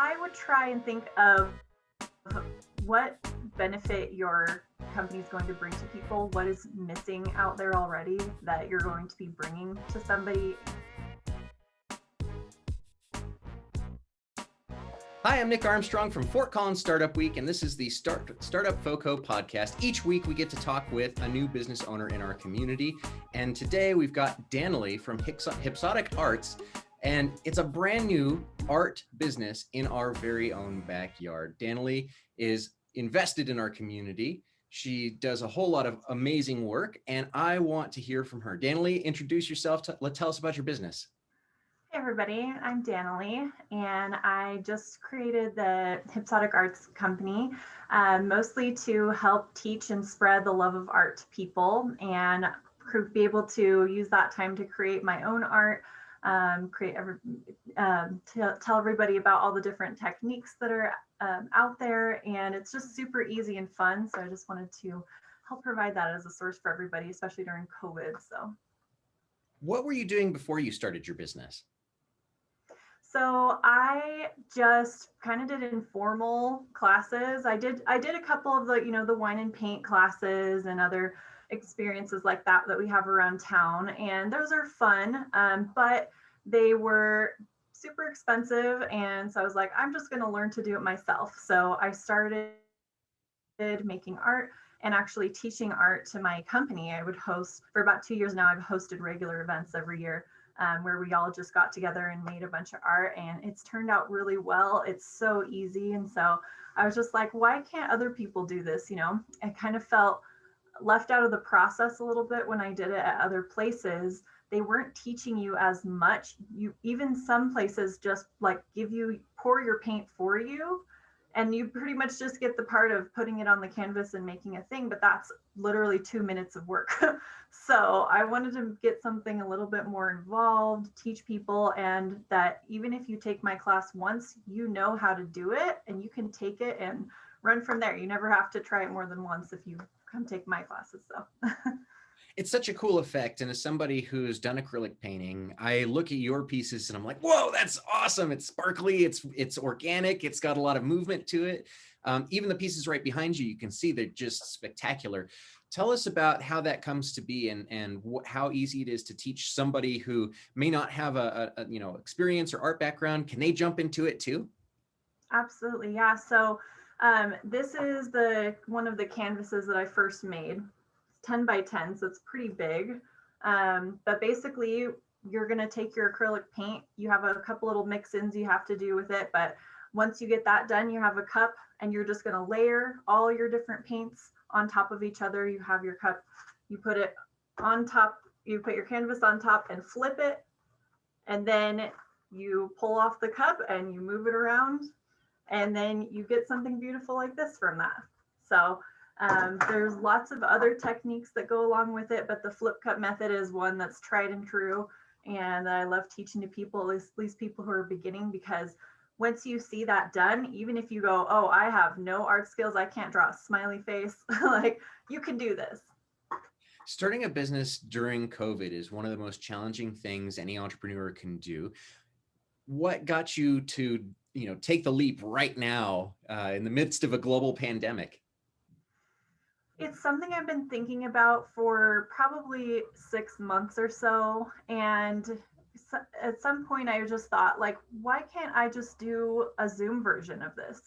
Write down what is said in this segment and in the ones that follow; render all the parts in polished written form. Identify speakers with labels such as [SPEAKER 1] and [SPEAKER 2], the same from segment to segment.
[SPEAKER 1] I would try and think of what benefit your company is going to bring to people, what is missing out there already that you're going to be bringing to somebody.
[SPEAKER 2] Hi, I'm Nick Armstrong from Fort Collins Startup Week, and this is the StartUp FoCo podcast. Each week, we get to talk with a new business owner in our community, and today we've got Danily from Hypxotic Arts, and it's a brand new art business in our very own backyard. Danily is invested in our community. She does a whole lot of amazing work, and I want to hear from her. Danily, introduce yourself. Tell us about your business.
[SPEAKER 1] Hey everybody, I'm Danily, and I just created the Hypxotic Arts company, mostly to help teach and spread the love of art to people, and be able to use that time to create my own art, tell everybody about all the different techniques that are out there, and it's just super easy and fun. So I just wanted to help provide that as a source for everybody, especially during COVID. So,
[SPEAKER 2] what were you doing before you started your business?
[SPEAKER 1] So I just kind of did informal classes. I did a couple of the wine and paint classes and other experiences like that we have around town, and those are fun, but they were super expensive, and so I was like, I'm just going to learn to do it myself. So I started making art and actually teaching art to my company. I would host for about 2 years now. I've hosted regular events every year. Where we all just got together and made a bunch of art, and it's turned out really well. It's so easy. And so I was just like, why can't other people do this? I kind of felt left out of the process a little bit when I did it at other places. They weren't teaching you as much. Even some places just like pour your paint for you, and you pretty much just get the part of putting it on the canvas and making a thing, but that's literally 2 minutes of work. So I wanted to get something a little bit more involved, teach people, and that even if you take my class once, you know how to do it, and you can take it and run from there. You never have to try it more than once if you come take my classes. So
[SPEAKER 2] It's such a cool effect. And as somebody who's done acrylic painting, I look at your pieces and I'm like, whoa, that's awesome. It's sparkly, it's organic, it's got a lot of movement to it. Even the pieces right behind you, you can see they're just spectacular. Tell us about how that comes to be, and how easy it is to teach somebody who may not have a experience or art background. Can they jump into it too?
[SPEAKER 1] Absolutely, yeah. So this is one of the canvases that I first made. 10 by 10, so it's pretty big. But basically, you're going to take your acrylic paint. You have a couple little mix-ins you have to do with it, but once you get that done, you have a cup, and you're just going to layer all your different paints on top of each other. You have your cup, you put it on top, you put your canvas on top and flip it, and then you pull off the cup and you move it around, and then you get something beautiful like this from that. So there's lots of other techniques that go along with it, but the flip cup method is one that's tried and true, and I love teaching to people, at least people who are beginning, because once you see that done, even if you go, oh, I have no art skills, I can't draw a smiley face, like, you can do this.
[SPEAKER 2] Starting a business during COVID is one of the most challenging things any entrepreneur can do. What got you to take the leap right now in the midst of a global pandemic?
[SPEAKER 1] It's something I've been thinking about for probably 6 months or so. And at some point I just thought, like, why can't I just do a Zoom version of this?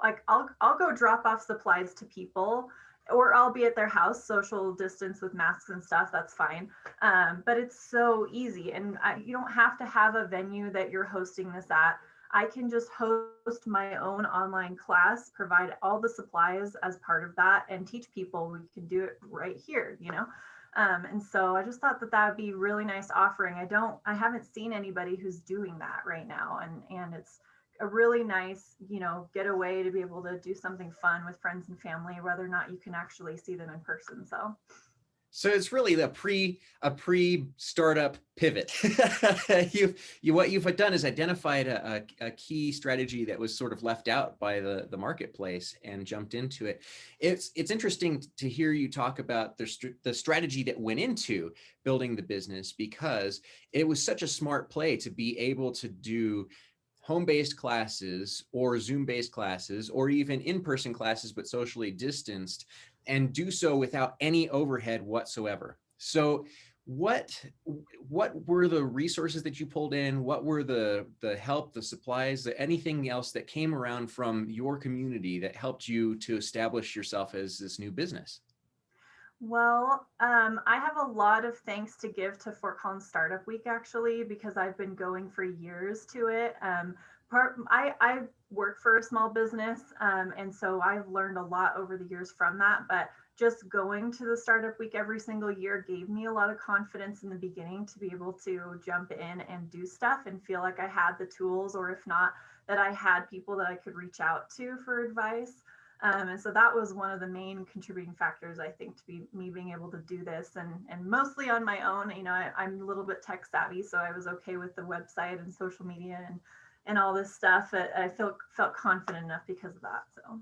[SPEAKER 1] Like I'll go drop off supplies to people, or I'll be at their house, social distance with masks and stuff. That's fine. But it's so easy. And you don't have to have a venue that you're hosting this at. I can just host my own online class, provide all the supplies as part of that, and teach people. We can do it right here, and so I just thought that would be a really nice offering. I haven't seen anybody who's doing that right now, and it's a really nice, getaway to be able to do something fun with friends and family, whether or not you can actually see them in person.
[SPEAKER 2] So it's really a pre-startup pivot. What you've done is identified a key strategy that was sort of left out by the marketplace and jumped into it. It's interesting to hear you talk about the strategy that went into building the business, because it was such a smart play to be able to do home-based classes or Zoom-based classes or even in-person classes, but socially distanced, and do so without any overhead whatsoever. So what were the resources that you pulled in? What were the help, the supplies, anything else that came around from your community that helped you to establish yourself as this new business?
[SPEAKER 1] Well, I have a lot of thanks to give to Fort Collins Startup Week, actually, because I've been going for years to it. I work for a small business, and so I've learned a lot over the years from that. But just going to the Startup Week every single year gave me a lot of confidence in the beginning to be able to jump in and do stuff and feel like I had the tools, or if not, that I had people that I could reach out to for advice. And so that was one of the main contributing factors, I think, to me being able to do this, and mostly on my own. I'm a little bit tech savvy, so I was okay with the website and social media and all this stuff. I felt confident enough because of that. So,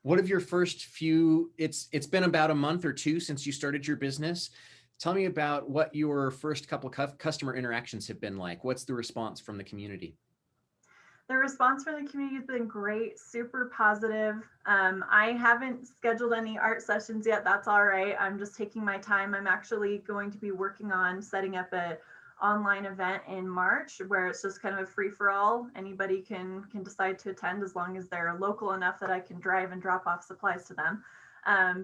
[SPEAKER 2] what have your first few? It's been about a month or two since you started your business. Tell me about what your first couple customer interactions have been like. What's the response from the community?
[SPEAKER 1] The response from the community has been great, super positive. I haven't scheduled any art sessions yet. That's all right. I'm just taking my time. I'm actually going to be working on setting up a online event in March where it's just kind of a free for all. Anybody can decide to attend as long as they're local enough that I can drive and drop off supplies to them.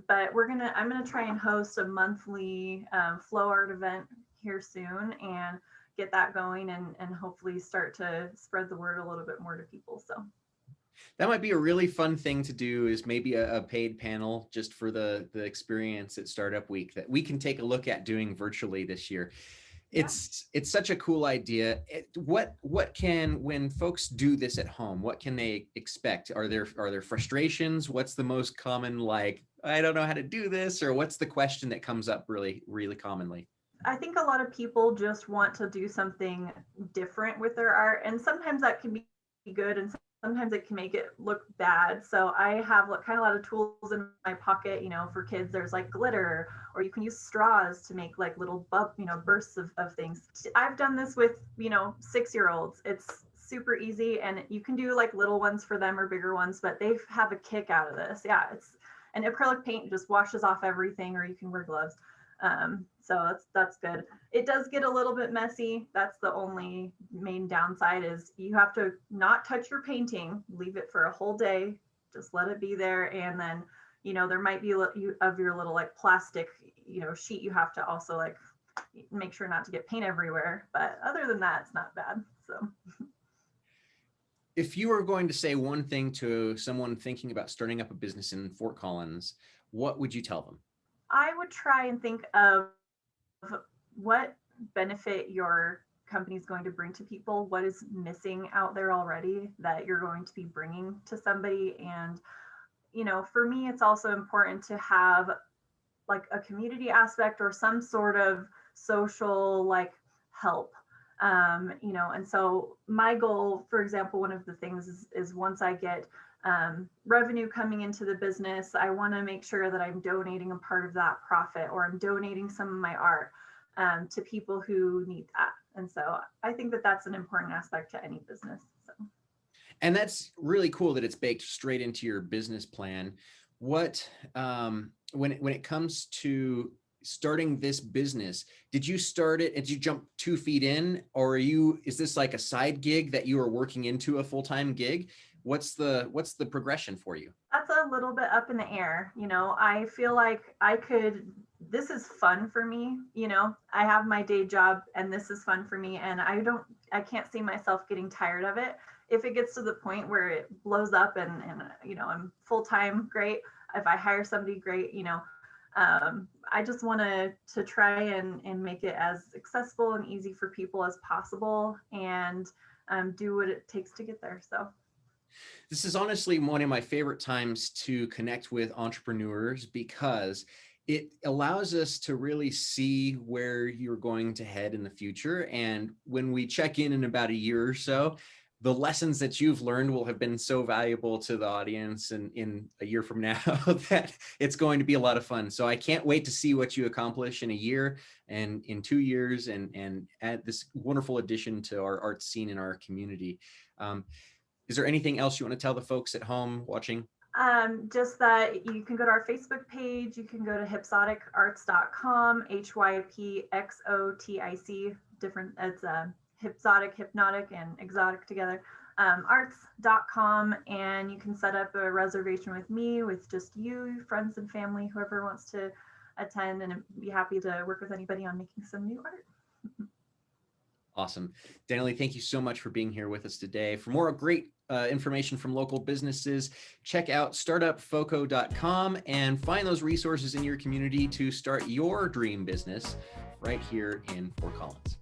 [SPEAKER 1] But I'm gonna try and host a monthly flow art event here soon and get that going and hopefully start to spread the word a little bit more to people. So
[SPEAKER 2] that might be a really fun thing to do, is maybe a paid panel just for the experience at Startup Week that we can take a look at doing virtually this year.
[SPEAKER 1] yeah.
[SPEAKER 2] It's such a cool idea. When folks do this at home, what can they expect? Are there frustrations? What's the most common, like, I don't know how to do this, or what's the question that comes up really, really commonly?
[SPEAKER 1] I think a lot of people just want to do something different with their art, and sometimes that can be good and sometimes it can make it look bad. So I have kind of a lot of tools in my pocket. For kids, there's like glitter, or you can use straws to make like little bursts of things. I've done this with 6-year-olds. It's super easy, and you can do like little ones for them or bigger ones, but they have a kick out of this. Yeah, it's an acrylic paint just washes off everything, or you can wear gloves. So that's good. It does get a little bit messy. That's the only main downside, is you have to not touch your painting, leave it for a whole day, just let it be there. And then, there might be of your little like plastic, sheet, you have to also like make sure not to get paint everywhere. But other than that, it's not bad. So
[SPEAKER 2] if you were going to say one thing to someone thinking about starting up a business in Fort Collins, what would you tell them?
[SPEAKER 1] I would try and think of what benefit your company is going to bring to people, what is missing out there already that you're going to be bringing to somebody. And, for me, it's also important to have like a community aspect or some sort of social like help. And so my goal, for example, one of the things is once I get revenue coming into the business, I want to make sure that I'm donating a part of that profit, or I'm donating some of my art to people who need that. And so I think that that's an important aspect to any business. So.
[SPEAKER 2] And that's really cool that it's baked straight into your business plan. What when it comes to starting this business, did you start it? Did you jump 2 feet in, or is this like a side gig that you are working into a full-time gig? What's the progression for you?
[SPEAKER 1] That's a little bit up in the air. I feel like this is fun for me. I have my day job and this is fun for me. And I can't see myself getting tired of it. If it gets to the point where it blows up and I'm full-time, great. If I hire somebody, great. I just want to try and make it as accessible and easy for people as possible, and do what it takes to get there. So.
[SPEAKER 2] This is honestly one of my favorite times to connect with entrepreneurs, because it allows us to really see where you're going to head in the future. And when we check in about a year or so, the lessons that you've learned will have been so valuable to the audience and in a year from now that it's going to be a lot of fun. So I can't wait to see what you accomplish in a year and in 2 years and add this wonderful addition to our art scene in our community. Is there anything else you want to tell the folks at home watching?
[SPEAKER 1] Just that you can go to our Facebook page. You can go to hypxoticarts.com, HYPXOTIC, different, it's Hypxotic, hypnotic, and exotic together, arts.com. And you can set up a reservation with me, with just you, friends and family, whoever wants to attend, and I'd be happy to work with anybody on making some new art.
[SPEAKER 2] Awesome. Danielle, thank you so much for being here with us today. For more great information from local businesses, check out startupfoco.com and find those resources in your community to start your dream business right here in Fort Collins.